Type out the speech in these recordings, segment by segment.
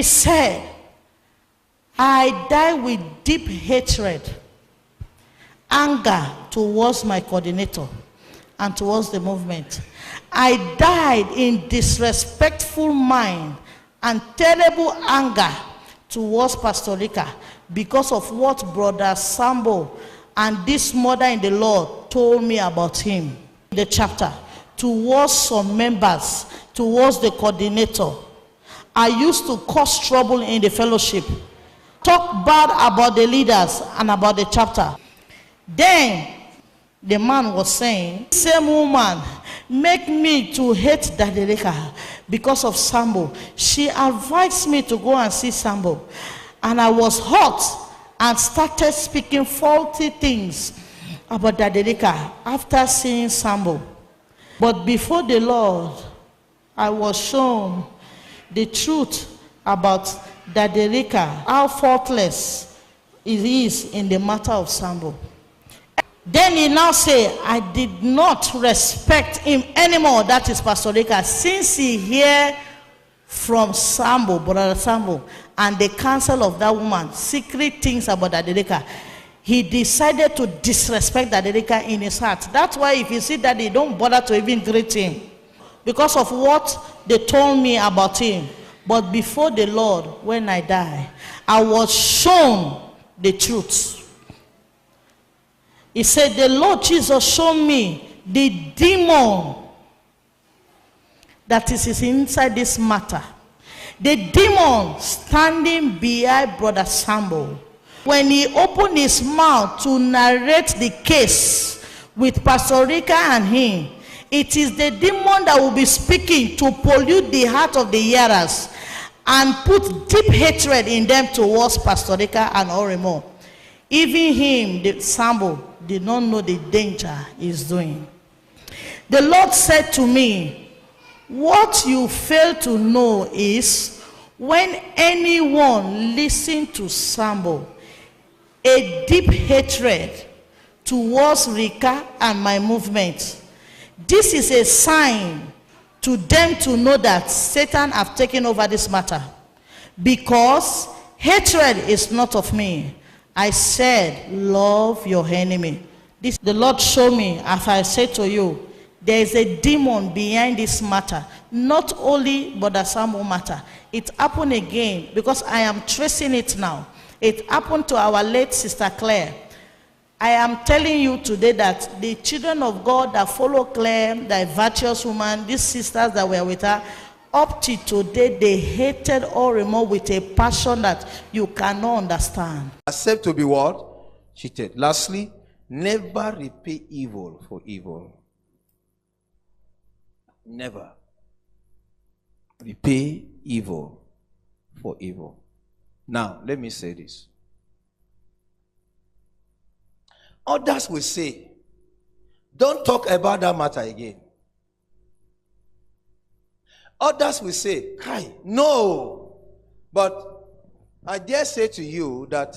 He said, I die with deep hatred, anger towards my coordinator and towards the movement. I died in disrespectful mind and terrible anger towards Pastor Rika because of what Brother Sambo and this mother in the Lord told me about him. The chapter, towards some members, towards the coordinator. I used to cause trouble in the fellowship, talk bad about the leaders and about the chapter. Then the man was saying, same woman make me to hate Daddy Rika because of Sambo. She advised me to go and see Sambo, and I was hot and started speaking faulty things about Daddy Rika after seeing Sambo. But before the Lord, I was shown the truth about Daddy Rika, how faultless it is in the matter of Sambo. Then he now say, I did not respect him anymore, that is Pastor Rika, since he hear from Sambo, Brother Sambo, and the counsel of that woman, secret things about Daddy Rika. He decided to disrespect Daddy Rika in his heart. That's why if you see that, they don't bother to even greet him because of what they told me about him. But before the Lord, when I die, I was shown the truth. He said, the Lord Jesus showed me the demon that is inside this matter. The demon standing behind Brother Sambo. When he opened his mouth to narrate the case with Pastor Rika and him, it is the demon that will be speaking to pollute the heart of the hearers and put deep hatred in them towards Pastor Rika and Oremo. Even him, the Sambo, did not know the danger he's doing. The Lord said to me, what you fail to know is when anyone listens to Sambo, a deep hatred towards Rika and my movement, this is a sign to them to know that Satan have taken over this matter, because hatred is not of me. I said, love your enemy. This the Lord showed me, as I said to you, there is a demon behind this matter. Not only Brother Sambo matter. It happened again because I am tracing it now. It happened to our late Sister Claire. I am telling you today that the children of God that follow Claire, the virtuous woman, these sisters that were with her, up to today, they hated Oremo with a passion that you cannot understand. Accept to be what? Cheated. Lastly, never repay evil for evil. Never repay evil for evil. Now, let me say this. Others will say, don't talk about that matter again. Others will say, Kai, no. But I dare say to you that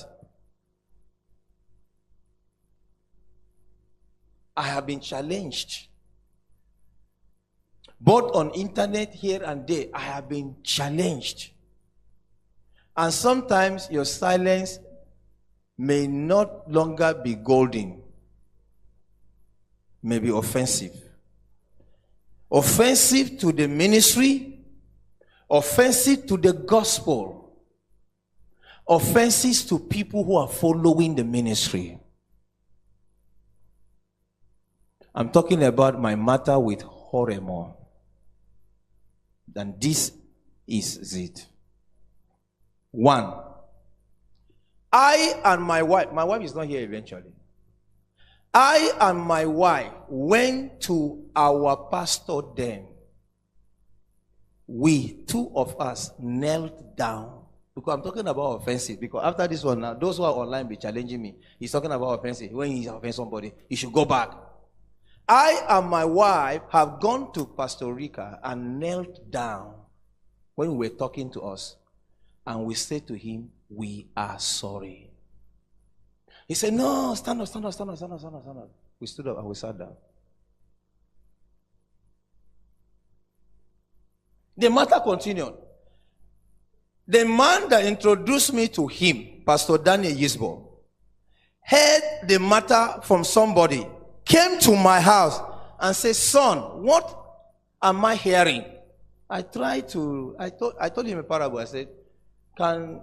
I have been challenged. Both on internet here and there, I have been challenged. And sometimes your silence may not longer be golden, may be offensive. Offensive to the ministry, offensive to the gospel, offensive to people who are following the ministry. I'm talking about my matter with Oremo. And this is it. 1. I and my wife is not here eventually. I and my wife went to our pastor then. We, two of us, knelt down. Because I'm talking about offensive. Because after this one, now, those who are online be challenging me. He's talking about offensive. When he offends somebody, he should go back. I and my wife have gone to Pastor Rika and knelt down when we were talking to us. And we said to him, we are sorry. He said, no, stand up, stand up, stand up, stand up, stand up, stand up. We stood up and we sat down. The matter continued. The man that introduced me to him, Pastor Daniel Yisbo, heard the matter from somebody, came to my house and said, son, what am I hearing? I told him a parable. I said, can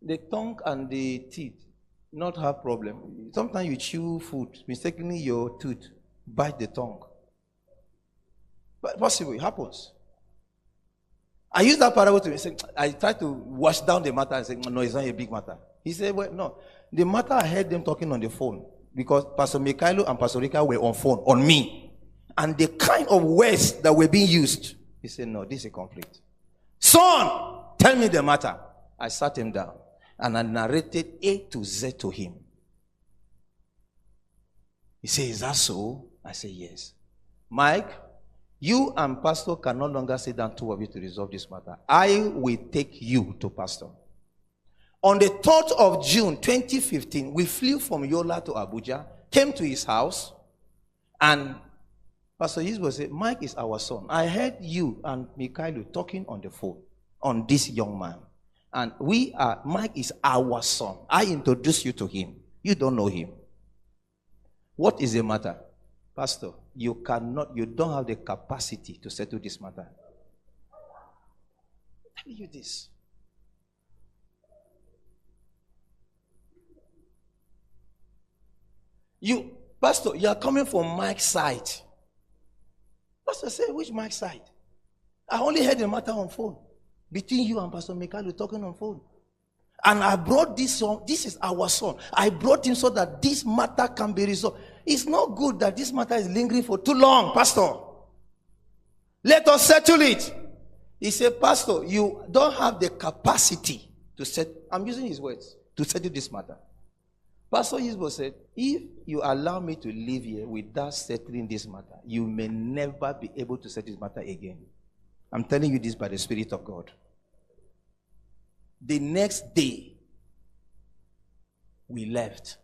the tongue and the teeth not have problem? Sometimes you chew food, mistakenly your tooth bite the tongue. But possible, it happens. I used that parable to say, I tried to wash down the matter and say, no, it's not a big matter. He said, well, no. The matter, I heard them talking on the phone because Pastor Mikhailo and Pastor Rika were on phone, on me. And the kind of words that were being used, he said, no, this is a conflict. Son, tell me the matter. I sat him down and I narrated A to Z to him. He said, is that so? I said, yes. Mike, you and Pastor can no longer sit down, two of you, to resolve this matter. I will take you to Pastor. On the 3rd of June 2015, we flew from Yola to Abuja, came to his house, and Pastor Yisbo said, Mike is our son. I heard you and Mikhailo talking on the phone on this young man. And Mike is our son. I introduced you to him. You don't know him. What is the matter? Pastor, you don't have the capacity to settle this matter. Tell you this. Pastor, you are coming from Mike's side. Pastor said, which Mike's side? I only heard the matter on phone. Between you and Pastor Mikhailo talking on phone. And I brought this son. This is our son. I brought him so that this matter can be resolved. It's not good that this matter is lingering for too long, Pastor. Let us settle it. He said, Pastor, you don't have the capacity to settle. I'm using his words, to settle this matter. Pastor Yisbo said, if you allow me to live here without settling this matter, you may never be able to settle this matter again. I'm telling you this by the Spirit of God. The next day, we left.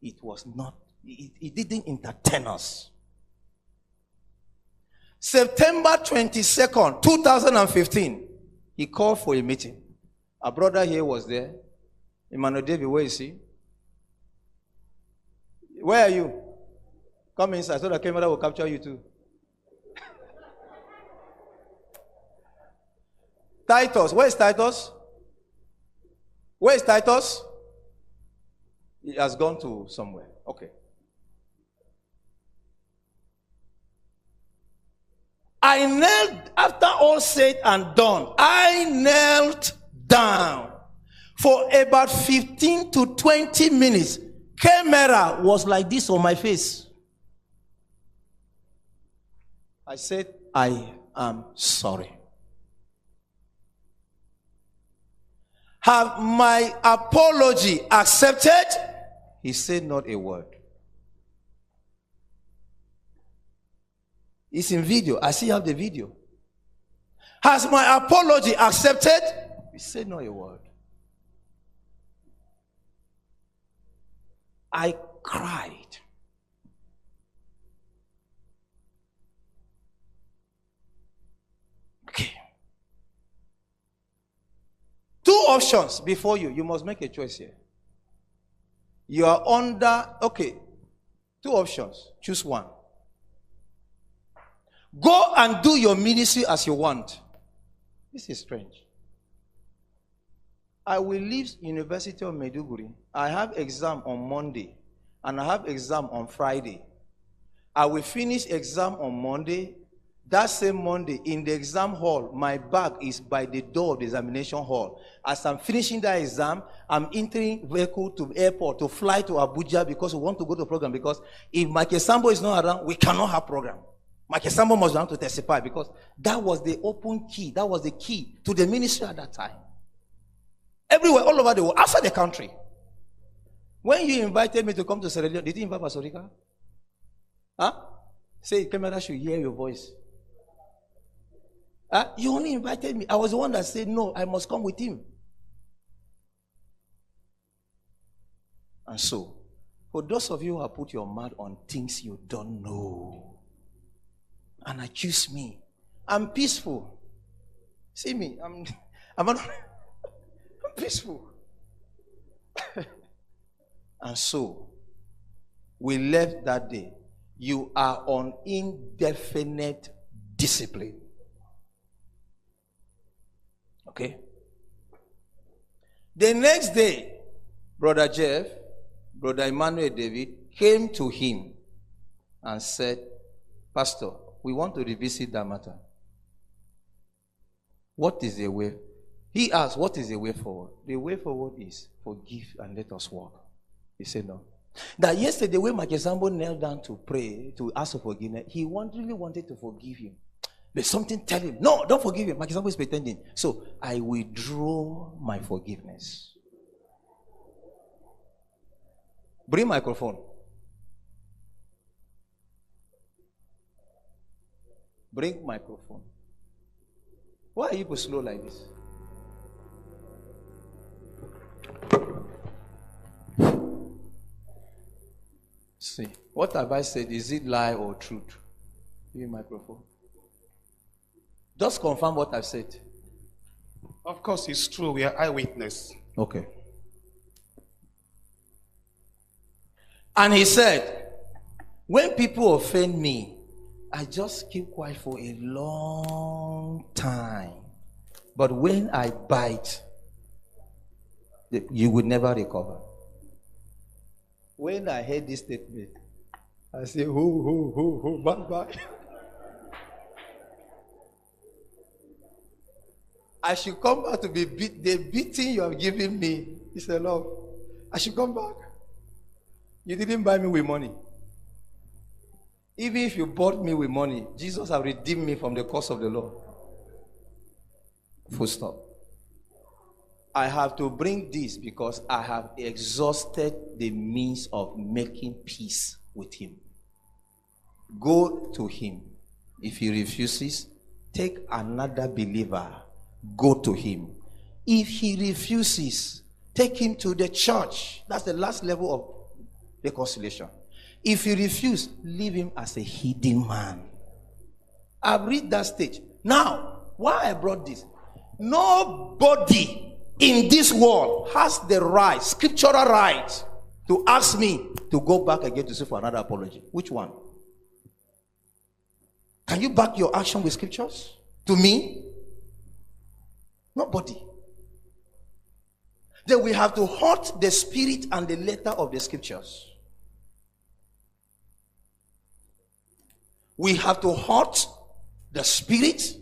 It didn't entertain us. September 22nd, 2015, he called for a meeting. Our brother here was there. Emmanuel David, where is he? Where are you? Come inside so the camera will capture you too. Titus, where is Titus? Where is Titus? He has gone to somewhere. Okay. I knelt, after all said and done, I knelt down for about 15 to 20 minutes. Camera was like this on my face. I said, I am sorry. Have my apology accepted? He said not a word. It's in video. I still have the video. Has my apology accepted? He said not a word. I cried. Okay. Two options before you. You must make a choice here. You are under, okay, two options. Choose one. Go and do your ministry as you want. This is strange. I will leave University of Maiduguri. I have exam on Monday and I have exam on Friday. I will finish exam on Monday. That same Monday, in the exam hall, my bag is by the door of the examination hall. As I'm finishing that exam, I'm entering vehicle to airport to fly to Abuja because we want to go to the program. Because if Michael Sambo is not around, we cannot have program. Michael Sambo must be around to testify because that was the open key. That was the key to the ministry at that time. Everywhere, all over the world, outside the country. When you invited me to come to Sierra Leone, did you invite Pastor Rika? Huh? Say, camera should hear your voice. You only invited me. I was the one that said, no, I must come with him. And so, for those of you who have put your mouth on things you don't know, and accuse me, I'm peaceful. See me, I'm peaceful. And so, we left that day. You are on indefinite discipline. Okay? The next day, Brother Jeff, Brother Emmanuel David came to him and said, Pastor, we want to revisit that matter. What is the way? He asked, what is the way forward? The way forward is forgive and let us walk. He said no. That yesterday when Michael Sambo knelt down to pray, to ask for forgiveness, he really wanted to forgive him. But something tell him, no, don't forgive him. Michael Sambo is pretending. So I withdraw my forgiveness. Bring microphone. Bring microphone. Why are you people slow like this? See, what have I said? Is it lie or truth? Give me microphone. Just confirm what I've said. Of course, it's true. We are eyewitness. Okay. And he said, when people offend me, I just keep quiet for a long time. But when I bite, you will never recover. When I heard this statement, I say, bye. I should come back to be beat. The beating you have given me is enough. I should come back. You didn't buy me with money. Even if you bought me with money, Jesus has redeemed me from the curse of the law. Full stop. I have to bring this because I have exhausted the means of making peace with him. Go to him. If he refuses, take another believer. Go to him. If he refuses, take him to the church. That's the last level of reconciliation. If he refuses, leave him as a hidden man. I've reached that stage. Now, why I brought this? Nobody in this world has the right, scriptural right, to ask me to go back again to see for another apology. Which one? Can you back your action with scriptures? To me? Nobody. Then we have to hurt the spirit and the letter of the scriptures. We have to hurt the spirit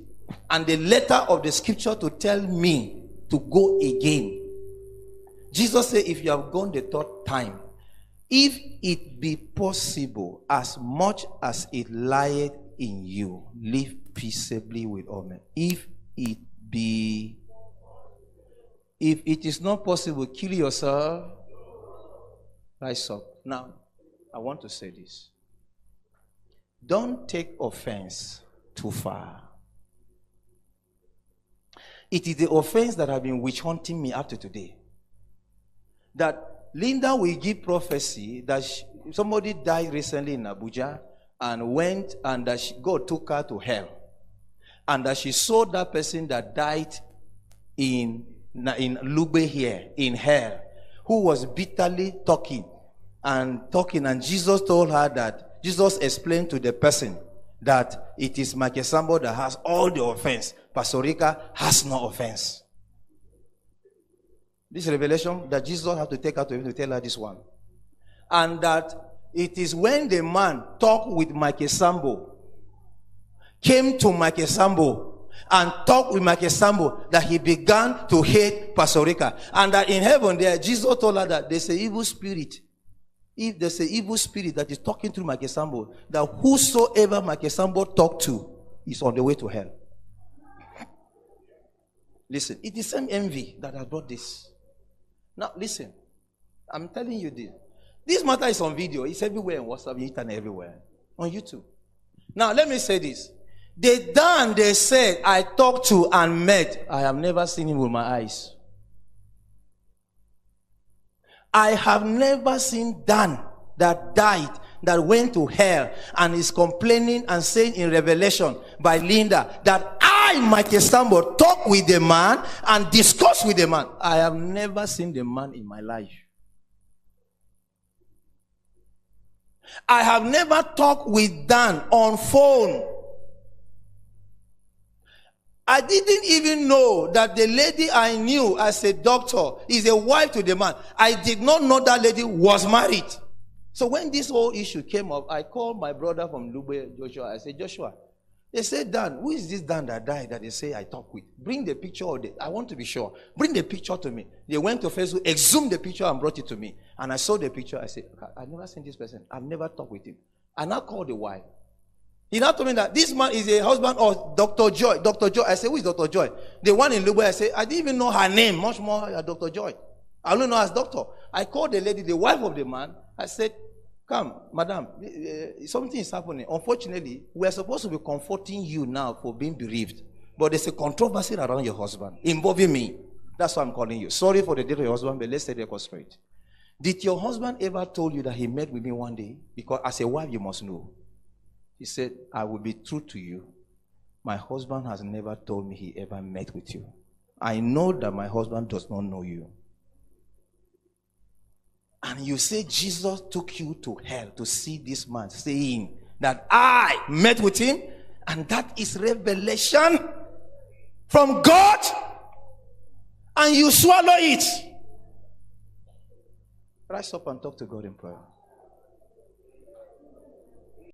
and the letter of the scripture to tell me to go again. Jesus said, if you have gone the third time, if it be possible, as much as it lieth in you, live peaceably with all men. If it is not possible, kill yourself. Rise up. Now, I want to say this. Don't take offense too far. It is the offense that have been witch hunting me up to today. That Linda will give prophecy that somebody died recently in Abuja and went and that God took her to hell. And that she saw that person that died in Lube here, in hell, who was bitterly talking. And Jesus told her that, Jesus explained to the person that it is Michael Sambo that has all the offense. Pastor Rika has no offense. This revelation that Jesus had to take her to him to tell her this one. And that it is when the man talked with Michael Sambo, came to Michael Sambo and talked with Michael Sambo, that he began to hate Pastor Rika. And that in heaven there, Jesus told her that there's an evil spirit. If there's an evil spirit that is talking through Michael Sambo, that whosoever Michael Sambo talked to is on the way to hell. Listen, it is the same envy that has brought this. Now, listen, I'm telling you this. This matter is on video. It's everywhere on WhatsApp, internet, everywhere. On YouTube. Now, let me say this. They said, I talked to and met. I have never seen him with my eyes. I have never seen Dan that died, that went to hell, and is complaining and saying in Revelation by Linda that I I, Michael Sambo, talk with the man and discuss with the man. I have never seen the man in my life. I have never talked with Dan on phone. I didn't even know that the lady I knew as a doctor is a wife to the man. I did not know that lady was married. So when this whole issue came up, I called my brother from Lube, Joshua. I said, Joshua, they said, Dan, who is this Dan that died that they say I talk with? Bring the picture of it. I want to be sure. Bring the picture to me. They went to Facebook, exhumed the picture and brought it to me. And I saw the picture. I said, I've never seen this person. I've never talked with him. I now called the wife. He now told me that this man is a husband of Dr. Joy. Dr. Joy. I said, who is Dr. Joy? The one in Lube. I said, I didn't even know her name, much more Dr. Joy. I only know her as doctor. I called the lady, the wife of the man. I said, come, madam, something is happening. Unfortunately, we are supposed to be comforting you now for being bereaved. But there's a controversy around your husband, involving me. That's why I'm calling you. Sorry for the death of your husband, but let's say the straight. Did your husband ever told you that he met with me one day? Because as a wife, you must know. He said, I will be true to you. My husband has never told me he ever met with you. I know that my husband does not know you. And you say Jesus took you to hell to see this man saying that I met with him, and that is revelation from God, and you swallow it. Rise up and talk to God in prayer.